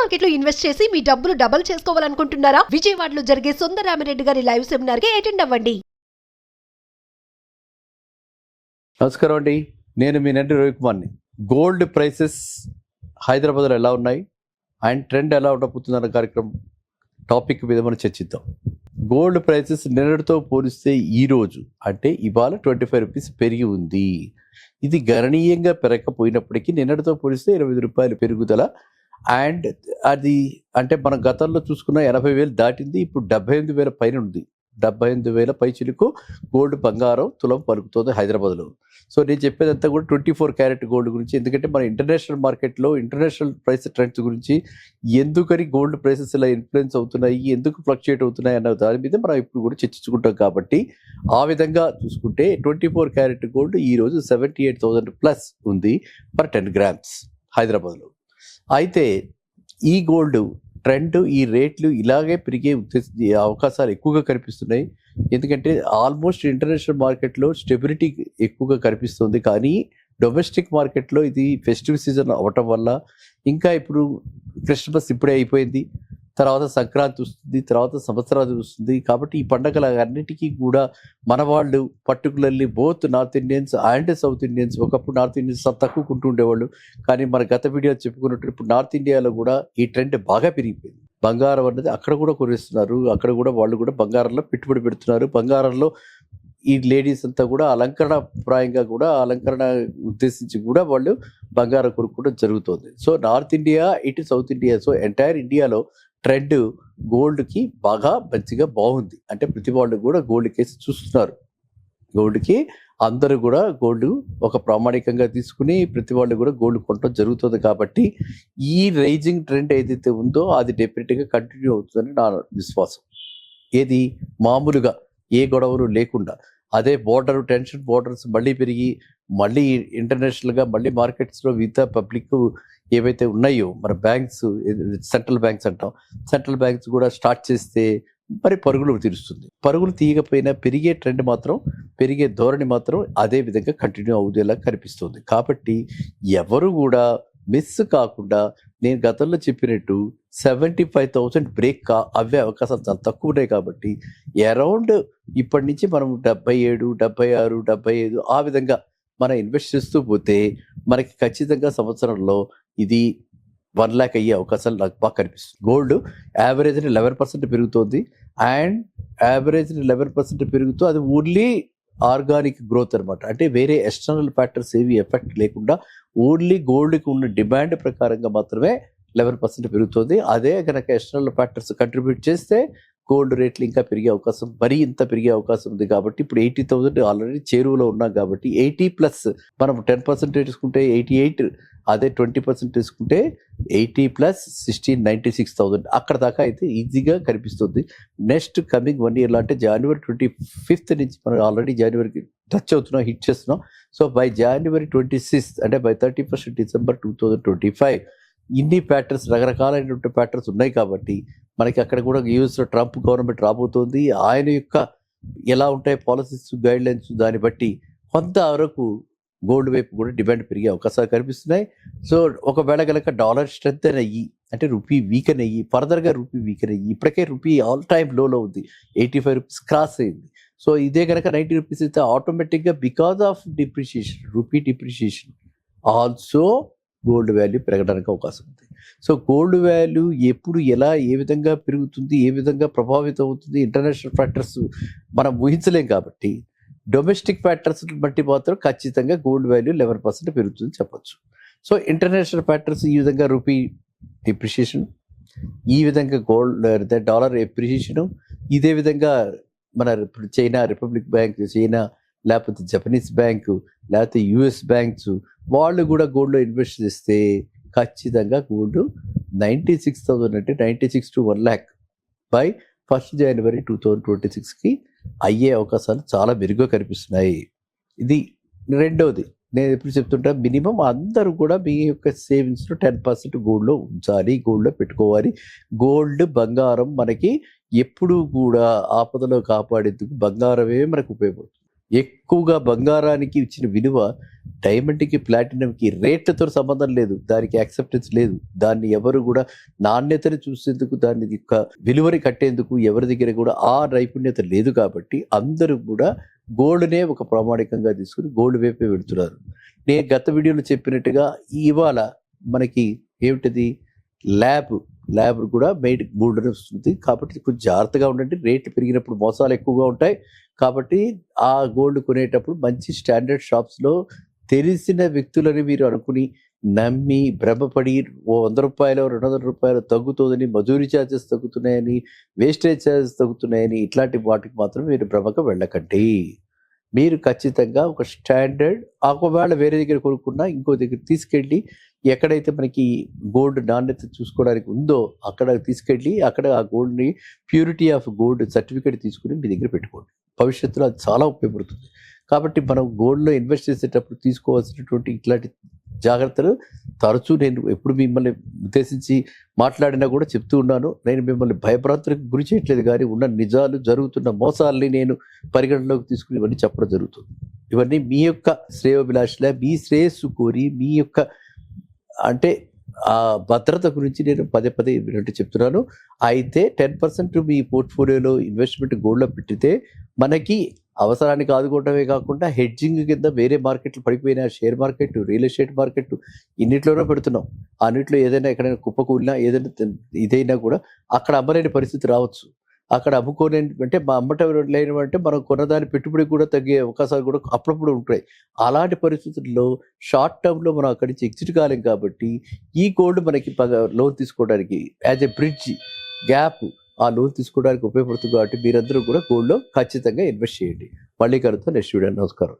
Market లో invest చేసి మీ డబ్బులు డబుల్ చేసుకోవాలనుకుంటున్నారా? విజయవాడలో జరిగే సుందరరామిరెడ్డి గారి లైవ్ సెమినార్ కి అటెండ్ అవ్వండి. నమస్కారం అండి, నేను మీ నంటి రవికుమార్ని. గోల్డ్ ప్రైసెస్ హైదరాబాద్లో ఎలా ఉన్నాయి అండ్ ట్రెండ్ ఎలా ఉండబోతుందన్న కార్యక్రమం టాపిక్ మీద మనం చర్చిద్దాం. గోల్డ్ ప్రైసెస్ నిన్నటితో పోలిస్తే ఈరోజు అంటే ఇవాళ 25 రూపీస్ పెరిగి ఉంది. ఇది గణనీయంగా పెరగకపోయినప్పటికీ నిన్నటితో పోలిస్తే 25 రూపాయలు పెరుగుదల. అండ్ అది అంటే మనం గతంలో చూసుకున్న 80,000 దాటింది, ఇప్పుడు 78,000 పైన ఉంది. 78,000 పై చిలుకు గోల్డ్ బంగారం తులం పలుకుతుంది హైదరాబాద్లో. సో నేను చెప్పేదంతా కూడా 24 క్యారెట్ గోల్డ్ గురించి, ఎందుకంటే మన ఇంటర్నేషనల్ మార్కెట్లో ఇంటర్నేషనల్ ప్రైస్ ట్రెండ్స్ గురించి, ఎందుకని గోల్డ్ ప్రైసెస్ ఇలా ఇన్ఫ్లుయెన్స్ అవుతున్నాయి, ఎందుకు ఫ్లక్చుయేట్ అవుతున్నాయి అన్న దాని మీద మనం ఇప్పుడు కూడా చర్చించుకుంటాం. కాబట్టి ఆ విధంగా చూసుకుంటే 24 క్యారెట్ గోల్డ్ ఈరోజు 78,000 ప్లస్ ఉంది పర్ 10 గ్రామ్స్ హైదరాబాద్లో. అయితే ఈ గోల్డ్ ట్రెండ్, ఈ రేట్లు ఇలాగే పెరిగే అవకాశాలు ఎక్కువగా కనిపిస్తున్నాయి. ఎందుకంటే ఆల్మోస్ట్ ఇంటర్నేషనల్ మార్కెట్లో స్టెబిలిటీ ఎక్కువగా కనిపిస్తుంది. కానీ డొమెస్టిక్ మార్కెట్లో ఇది ఫెస్టివ్ సీజన్ అవ్వటం వల్ల, ఇంకా ఇప్పుడు క్రిస్మస్ ఇప్పుడే అయిపోయింది, తర్వాత సంక్రాంతి వస్తుంది, తర్వాత సంవత్సరాది వస్తుంది. కాబట్టి ఈ పండగల అన్నిటికీ కూడా మన వాళ్ళు particularly both north Indians and south Indians, ఒకప్పుడు నార్త్ ఇండియన్స్ తక్కువ కొంటూ ఉండేవాళ్ళు, కానీ మన గత వీడియో చెప్పుకున్నట్టు ఇప్పుడు నార్త్ ఇండియాలో కూడా ఈ ట్రెండ్ బాగా పెరిగిపోయింది. బంగారం అన్నది అక్కడ కూడా కొనేస్తున్నారు, అక్కడ కూడా వాళ్ళు కూడా బంగారంలో పెట్టుబడి పెడుతున్నారు. బంగారంలో ఈ లేడీస్ అంతా కూడా అలంకరణ ప్రాయంగా కూడా అలంకరణ ఉద్దేశించి కూడా వాళ్ళు బంగారం కొనుక్కోవడం జరుగుతుంది. సో నార్త్ ఇండియా ఇటు సౌత్ ఇండియా, సో ఎంటైర్ ఇండియాలో ట్రెండ్ గోల్డ్కి బాగా మంచిగా బాగుంది. అంటే ప్రతి వాళ్ళు కూడా గోల్డ్ కేసు చూస్తున్నారు. గోల్డ్కి అందరూ కూడా గోల్డ్ ఒక ప్రామాణికంగా తీసుకుని ప్రతి వాళ్ళు కూడా గోల్డ్ కొనడం జరుగుతుంది. కాబట్టి ఈ రైజింగ్ ట్రెండ్ ఏదైతే ఉందో అది డెఫినెట్గా కంటిన్యూ అవుతుందని నా విశ్వాసం. ఏది మామూలుగా ఏ గొడవలు లేకుండా, అదే బోర్డర్స్ మళ్ళీ పెరిగి మళ్ళీ ఇంటర్నేషనల్గా మళ్ళీ మార్కెట్స్లో విత్ పబ్లిక్ ఏవైతే ఉన్నాయో మన బ్యాంక్స్, సెంట్రల్ బ్యాంక్స్ అంటాం, సెంట్రల్ బ్యాంక్స్ కూడా స్టార్ట్ చేస్తే మరి పరుగులు తీరుస్తుంది. పరుగులు తీయకపోయినా పెరిగే ట్రెండ్ మాత్రం, పెరిగే ధోరణి మాత్రం అదే విధంగా కంటిన్యూ అవుదేలా కనిపిస్తుంది. కాబట్టి ఎవరు కూడా మిస్ కాకుండా, నేను గతంలో చెప్పినట్టు 75,000 బ్రేక్ అవే అవకాశాలు చాలా తక్కువ ఉన్నాయి. కాబట్టి అరౌండ్ ఇప్పటి నుంచి మనం 77, 76, 75 ఆ విధంగా మనం ఇన్వెస్ట్ చేస్తూ పోతే మనకి ఖచ్చితంగా సంవత్సరంలో ఇది 1 lakh అయ్యే అవకాశాలు నాకు బాగా కనిపిస్తుంది. గోల్డ్ యావరేజ్ 11% పెరుగుతోంది. అండ్ యావరేజ్ 11% పెరుగుతూ అది ఓన్లీ ఆర్గానిక్ గ్రోత్ అనమాట. అంటే వేరే ఎక్స్టర్నల్ ఫ్యాక్టర్స్ ఏవి ఎఫెక్ట్ లేకుండా ఓన్లీ గోల్డ్కి ఉన్న డిమాండ్ ప్రకారంగా మాత్రమే 11% పెరుగుతుంది. అదే కనుక ఎక్స్టర్నల్ ఫ్యాక్టర్స్ కంట్రిబ్యూట్ చేస్తే గోల్డ్ రేట్లు ఇంకా పెరిగే అవకాశం, మరీ ఇంత పెరిగే అవకాశం ఉంది. కాబట్టి ఇప్పుడు 80,000 ఆల్రెడీ చేరువలో ఉన్నాం. కాబట్టి 80+ మనం 10% తీసుకుంటే 88, అదే 20% తీసుకుంటే 80+ 16, 96,000 అక్కడ దాకా అయితే ఈజీగా కనిపిస్తుంది. నెక్స్ట్ కమింగ్ 1 year అంటే January 25th నుంచి మనం ఆల్రెడీ జనవరికి టచ్ అవుతున్నాం, హిట్ చేస్తున్నాం. సో బై January 26th అంటే బై 31st December 2025 ఇన్ని ప్యాటర్న్స్, రకరకాలైనటువంటి ప్యాటర్న్స్ ఉన్నాయి. కాబట్టి మనకి అక్కడ కూడా యూఎస్లో ట్రంప్ గవర్నమెంట్ రాబోతోంది. ఆయన యొక్క ఎలా ఉంటాయి పాలసీస్, గైడ్ లైన్స్, దాన్ని బట్టి కొంతవరకు గోల్డ్ వైపు కూడా డిమాండ్ పెరిగే అవకాశాలు కనిపిస్తున్నాయి. సో ఒకవేళ కనుక డాలర్ స్ట్రెంత్ అయ్యి, అంటే రూపీ వీకెన్ అయ్యి, ఫర్దర్గా రూపీ వీకెన్ అయ్యి, ఇప్పటికే రూపీ ఆల్ టైమ్ లోలో ఉంది, 85 రూపీస్ క్రాస్ అయింది. సో ఇదే కనుక 90 రూపీస్ అయితే ఆటోమేటిక్గా because of depreciation, rupee depreciation also gold value పెరగడానికి అవకాశం ఉంది. సో గోల్డ్ వాల్యూ ఎప్పుడు ఎలా ఏ విధంగా పెరుగుతుంది, ఏ విధంగా ప్రభావితం అవుతుంది, ఇంటర్నేషనల్ ఫ్యాక్టర్స్ మనం ఊహించలేం. కాబట్టి డొమెస్టిక్ ఫ్యాక్టర్స్ బట్టి మాత్రం ఖచ్చితంగా గోల్డ్ వాల్యూ 11% పెరుగుతుంది చెప్పచ్చు. సో ఇంటర్నేషనల్ ఫ్యాక్టర్స్ ఈ విధంగా రూపీ డిప్రిషియేషన్, ఈ విధంగా గోల్డ్ డాలర్ ఎప్రిషియేషను, ఇదే విధంగా మన చైనా రిపబ్లిక్ బ్యాంక్, చైనా లేకపోతే జపనీస్ బ్యాంకు, లేకపోతే యుఎస్ బ్యాంక్స్ వాళ్ళు కూడా గోల్డ్లో ఇన్వెస్ట్ చేస్తే ఖచ్చితంగా గోల్డ్ 96,000 అంటే 96 to 1 lakh by 1st January 2026కి అయ్యే అవకాశాలు చాలా మెరుగ్గా కనిపిస్తున్నాయి. ఇది రెండవది. నేను ఎప్పుడు చెప్తుంటా, మినిమం అందరూ కూడా మీ యొక్క సేవింగ్స్లో 10% గోల్డ్లో ఉంచాలి, గోల్డ్లో పెట్టుకోవాలి. గోల్డ్, బంగారం మనకి ఎప్పుడూ కూడా ఆపదలో కాపాడేందుకు బంగారమే మనకు ఉపయోగపడుతుంది. ఎక్కువగా బంగారానికి ఇచ్చిన విలువ డైమండ్కి ప్లాటినంకి రేట్లతో సంబంధం లేదు, దానికి యాక్సెప్టెన్స్ లేదు. దాన్ని ఎవరు కూడా నాణ్యతని చూసేందుకు, దాన్ని యొక్క విలువని కట్టేందుకు ఎవరి దగ్గర కూడా ఆ నైపుణ్యత లేదు. కాబట్టి అందరూ కూడా గోల్డ్నే ఒక ప్రామాణికంగా తీసుకుని గోల్డ్ వైపే వెళుతున్నారు. నేను గత వీడియోలో చెప్పినట్టుగా ఇవాళ మనకి ఏమిటది ల్యాబ్ కూడా మెయిడ్ గోల్డ్ అని వస్తుంది. కాబట్టి కొంచెం జాగ్రత్తగా ఉండండి. రేట్లు పెరిగినప్పుడు మోసాలు ఎక్కువగా ఉంటాయి. కాబట్టి ఆ గోల్డ్ కొనేటప్పుడు మంచి స్టాండర్డ్ షాప్స్లో తెలిసిన వ్యక్తులని మీరు అనుకుని నమ్మి భ్రమపడి ఓ 100 రూపాయలు 200 రూపాయలు తగ్గుతుందని, మజూరీ ఛార్జెస్ తగ్గుతున్నాయని, వేస్టేజ్ ఛార్జెస్ తగ్గుతున్నాయని ఇట్లాంటి వాటికి మాత్రం మీరు భ్రమకు వెళ్ళకండి. మీరు ఖచ్చితంగా ఒక స్టాండర్డ్, ఒకవేళ వేరే దగ్గర కొనుక్కున్నా ఇంకో దగ్గర తీసుకెళ్ళి ఎక్కడైతే మనకి గోల్డ్ నాణ్యత చూసుకోవడానికి ఉందో అక్కడ తీసుకెళ్ళి అక్కడ ఆ గోల్డ్ని ప్యూరిటీ ఆఫ్ గోల్డ్ సర్టిఫికేట్ తీసుకుని మీ దగ్గర పెట్టుకోండి. భవిష్యత్తులో అది చాలా ఉపయోగపడుతుంది. కాబట్టి మనం గోల్డ్లో ఇన్వెస్ట్ చేసేటప్పుడు తీసుకోవాల్సినటువంటి ఇట్లాంటి జాగ్రత్తలు తరచూ నేను ఎప్పుడు మిమ్మల్ని ఉద్దేశించి మాట్లాడినా కూడా చెప్తూ ఉన్నాను. నేను మిమ్మల్ని భయభ్రాంతులకు గురి చేయట్లేదు, కానీ ఉన్న నిజాలు, జరుగుతున్న మోసాలని నేను పరిగణలోకి తీసుకుని ఇవన్నీ చెప్పడం జరుగుతుంది. ఇవన్నీ మీ యొక్క శ్రేయోభిలాషలా, మీ శ్రేయస్సు కోరి, మీ యొక్క అంటే ఆ భద్రత గురించి నేను పదే వినంటూ చెప్తున్నాను. అయితే 10% మీ పోర్ట్ఫోలియోలో ఇన్వెస్ట్మెంట్ గోల్డ్లో పెట్టితే మనకి అవసరానికి ఆదుకోవటమే కాకుండా హెడ్జింగ్ కింద వేరే మార్కెట్లు పడిపోయిన share market, real estate market ఇన్నిట్లోనే పెడుతున్నాం. అన్నిట్లో ఏదైనా ఎక్కడైనా కుప్పకూలినా ఏదైనా ఇదైనా కూడా అక్కడ అమ్మలేని పరిస్థితి రావచ్చు. అక్కడ అమ్ముకోలేని అంటే అమ్మటం లేనివంటే మనం కొన్నదాని పెట్టుబడి కూడా తగ్గే అవకాశాలు కూడా అప్పుడప్పుడు ఉంటాయి. అలాంటి పరిస్థితుల్లో షార్ట్ టర్మ్లో మనం అక్కడి నుంచి ఎగ్జిట్ కాలేం. కాబట్టి ఈ గోల్డ్ మనకి లోన్ తీసుకోవడానికి యాజ్ ఎ బ్రిడ్జ్ గ్యాప్ ఆ లోన్ తీసుకోవడానికి ఉపయోగపడుతుంది. కాబట్టి మీరందరూ కూడా గోల్డ్లో ఖచ్చితంగా ఇన్వెస్ట్ చేయండి. మళ్ళీ కలుద్దాం నెక్స్ట్ వీడియో. నమస్కారం.